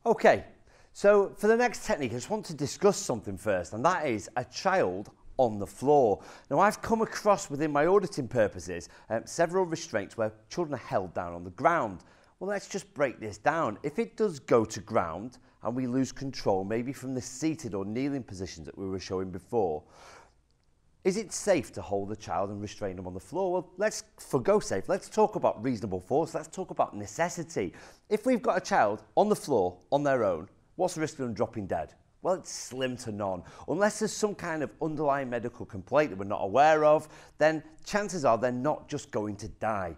Okay, so for the next technique, I just want to discuss something first, and that is a child on the floor. Now, I've come across within my auditing purposes several restraints where children are held down on the ground. Well, let's just break this down. If it does go to ground and we lose control, maybe from the seated or kneeling positions that we were showing before, is it safe to hold a child and restrain them on the floor? Well, let's forgo safe. Let's talk about reasonable force. Let's talk about necessity. If we've got a child on the floor on their own, what's the risk of them dropping dead? Well, it's slim to none. Unless there's some kind of underlying medical complaint that we're not aware of, then chances are they're not just going to die.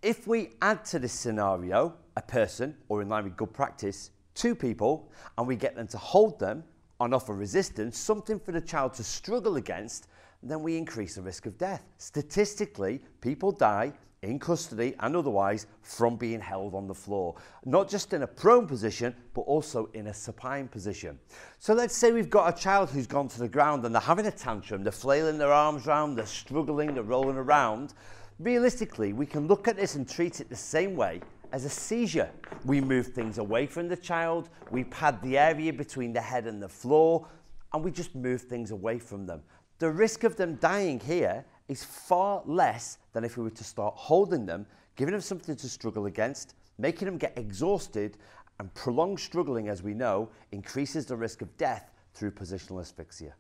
If we add to this scenario a person, or in line with good practice, two people, and we get them to hold them and offer resistance, something for the child to struggle against, then we increase the risk of death. Statistically, people die in custody and otherwise from being held on the floor, not just in a prone position, but also in a supine position. So let's say we've got a child who's gone to the ground and they're having a tantrum, they're flailing their arms around, they're struggling, they're rolling around. Realistically, we can look at this and treat it the same way as a seizure. We move things away from the child, we pad the area between the head and the floor, and we just move things away from them. The risk of them dying here is far less than if we were to start holding them, giving them something to struggle against, making them get exhausted, and prolonged struggling, as we know, increases the risk of death through positional asphyxia.